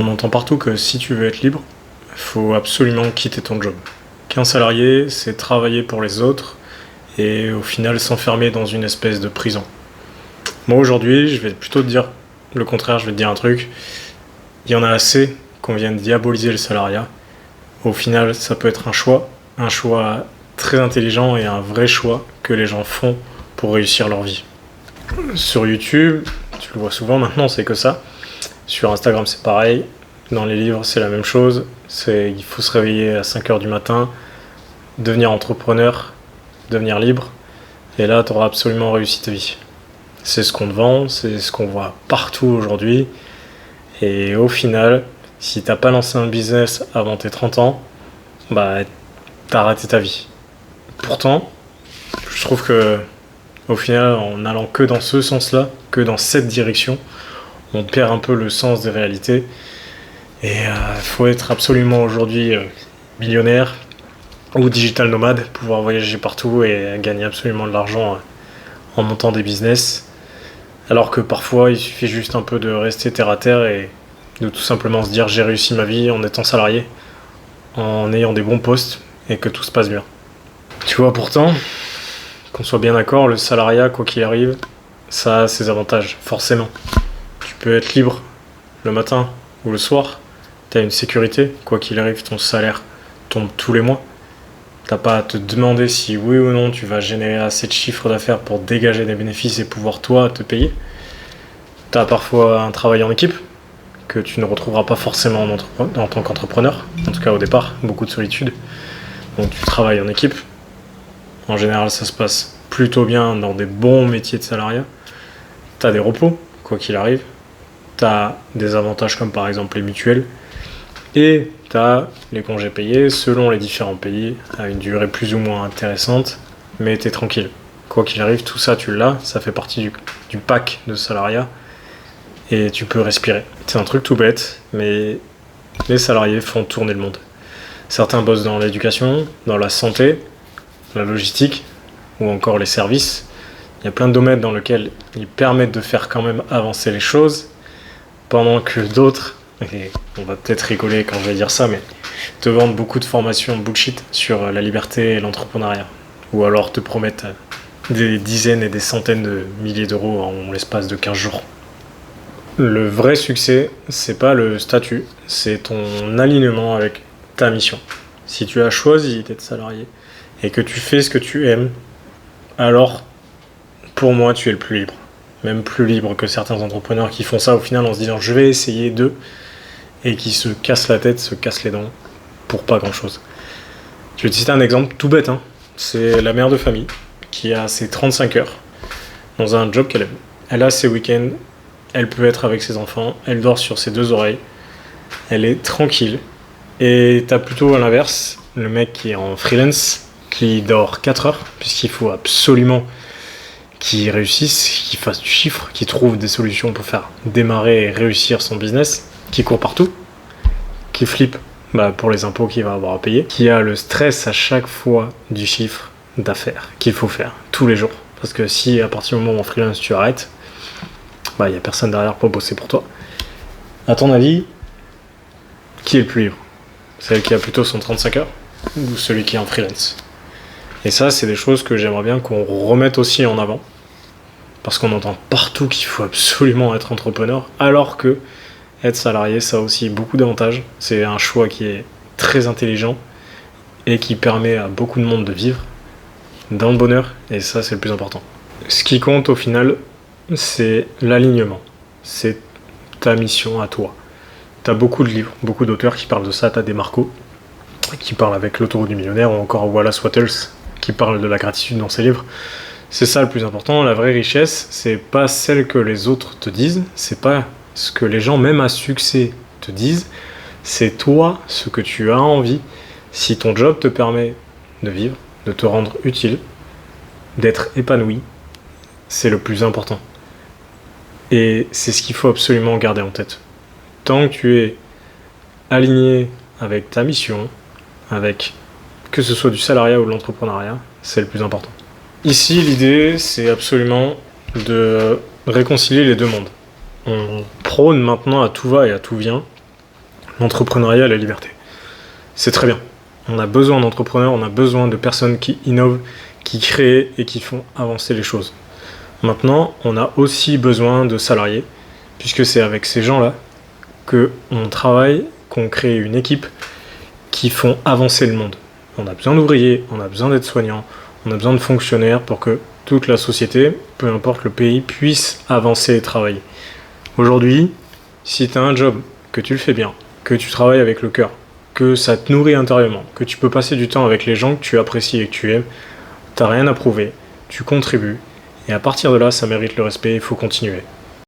On entend partout que si tu veux être libre, il faut absolument quitter ton job. Qu'un salarié, c'est travailler pour les autres et au final s'enfermer dans une espèce de prison. Moi aujourd'hui, je vais plutôt te dire le contraire, je vais te dire un truc. Il y en a assez qu'on vienne diaboliser le salariat. Au final, ça peut être un choix très intelligent et un vrai choix que les gens font pour réussir leur vie. Sur YouTube, tu le vois souvent maintenant, c'est que ça. Sur Instagram, c'est pareil. Dans les livres, c'est la même chose. Il faut se réveiller à 5 heures du matin, devenir entrepreneur, devenir libre. Et là, tu auras absolument réussi ta vie. C'est ce qu'on te vend, c'est ce qu'on voit partout aujourd'hui. Et au final, si t'as pas lancé un business avant tes 30 ans, bah, t'as raté ta vie. Pourtant, je trouve que au final, en allant que dans ce sens-là, que dans cette direction, on perd un peu le sens des réalités. Et il faut être absolument aujourd'hui millionnaire ou digital nomade, pouvoir voyager partout et gagner absolument de l'argent en montant des business. Alors que parfois, il suffit juste un peu de rester terre à terre et de tout simplement se dire j'ai réussi ma vie en étant salarié, en ayant des bons postes et que tout se passe bien. Tu vois, pourtant, qu'on soit bien d'accord, le salariat, quoi qu'il arrive, ça a ses avantages, forcément. Tu peux être libre le matin ou le soir, tu as une sécurité, quoi qu'il arrive, ton salaire tombe tous les mois. T'as pas à te demander si oui ou non tu vas générer assez de chiffre d'affaires pour dégager des bénéfices et pouvoir toi te payer. T'as parfois un travail en équipe que tu ne retrouveras pas forcément en tant qu'entrepreneur, en tout cas au départ, beaucoup de solitude. Donc tu travailles en équipe. En général, ça se passe plutôt bien dans des bons métiers de salariat. T'as des repos, quoi qu'il arrive. T'as des avantages comme par exemple les mutuelles. Et t'as les congés payés selon les différents pays, à une durée plus ou moins intéressante, mais t'es tranquille. Quoi qu'il arrive, tout ça tu l'as, ça fait partie du pack de salariat, et tu peux respirer. C'est un truc tout bête, mais les salariés font tourner le monde. Certains bossent dans l'éducation, dans la santé, la logistique, ou encore les services. Il y a plein de domaines dans lesquels ils permettent de faire quand même avancer les choses, pendant que d'autres, et on va peut-être rigoler quand je vais dire ça, mais te vendent beaucoup de formations bullshit sur la liberté et l'entrepreneuriat. Ou alors te promettent des dizaines et des centaines de milliers d'euros en l'espace de 15 jours. Le vrai succès, c'est pas le statut, c'est ton alignement avec ta mission. Si tu as choisi d'être salarié et que tu fais ce que tu aimes, alors pour moi tu es le plus libre. Même plus libre que certains entrepreneurs qui font ça au final en se disant je vais essayer de, et qui se cassent la tête, se cassent les dents pour pas grand chose. Je vais te citer un exemple tout bête, hein. C'est la mère de famille qui a ses 35 heures dans un job qu'elle aime. Elle a ses week-ends, elle peut être avec ses enfants, elle dort sur ses deux oreilles, elle est tranquille. Et t'as plutôt à l'inverse le mec qui est en freelance, qui dort 4 heures, puisqu'il faut absolument qu'il réussisse, qu'il fasse du chiffre, qu'il trouve des solutions pour faire démarrer et réussir son business, qui court partout, qui flippe pour les impôts qu'il va avoir à payer, qui a le stress à chaque fois du chiffre d'affaires qu'il faut faire tous les jours. Parce que si à partir du moment où en freelance tu arrêtes, il n'y a personne derrière pour bosser pour toi. À ton avis, qui est le plus libre? Celui qui a plutôt son 35 heures ou celui qui est en freelance? Et ça, c'est des choses que j'aimerais bien qu'on remette aussi en avant. Parce qu'on entend partout qu'il faut absolument être entrepreneur, alors que être salarié, ça a aussi beaucoup d'avantages. C'est un choix qui est très intelligent et qui permet à beaucoup de monde de vivre dans le bonheur, et ça, c'est le plus important. Ce qui compte au final, c'est l'alignement. C'est ta mission à toi. T'as beaucoup de livres, beaucoup d'auteurs qui parlent de ça. T'as des Marco qui parlent avec l'autoroute du millionnaire, ou encore Wallace Wattles qui parle de la gratitude dans ses livres. C'est ça le plus important. La vraie richesse, c'est pas celle que les autres te disent, c'est pas ce que les gens même à succès te disent, c'est toi ce que tu as envie. Si ton job te permet de vivre, de te rendre utile, d'être épanoui, c'est le plus important. Et c'est ce qu'il faut absolument garder en tête. Tant que tu es aligné avec ta mission, avec que ce soit du salariat ou de l'entrepreneuriat, c'est le plus important. Ici, l'idée, c'est absolument de réconcilier les deux mondes. On prône maintenant à tout va et à tout vient L'entrepreneuriat et la liberté. C'est très bien. On a besoin d'entrepreneurs, on a besoin de personnes qui innovent, qui créent et qui font avancer les choses. Maintenant, on a aussi besoin de salariés, puisque c'est avec ces gens-là qu'on travaille, qu'on crée une équipe qui font avancer le monde. On a besoin d'ouvriers, on a besoin d'aides-soignants, on a besoin de fonctionnaires pour que toute la société, peu importe le pays, puisse avancer et travailler. Aujourd'hui, si tu as un job, que tu le fais bien, que tu travailles avec le cœur, que ça te nourrit intérieurement, que tu peux passer du temps avec les gens que tu apprécies et que tu aimes, t'as rien à prouver, tu contribues, et à partir de là, ça mérite le respect, il faut continuer.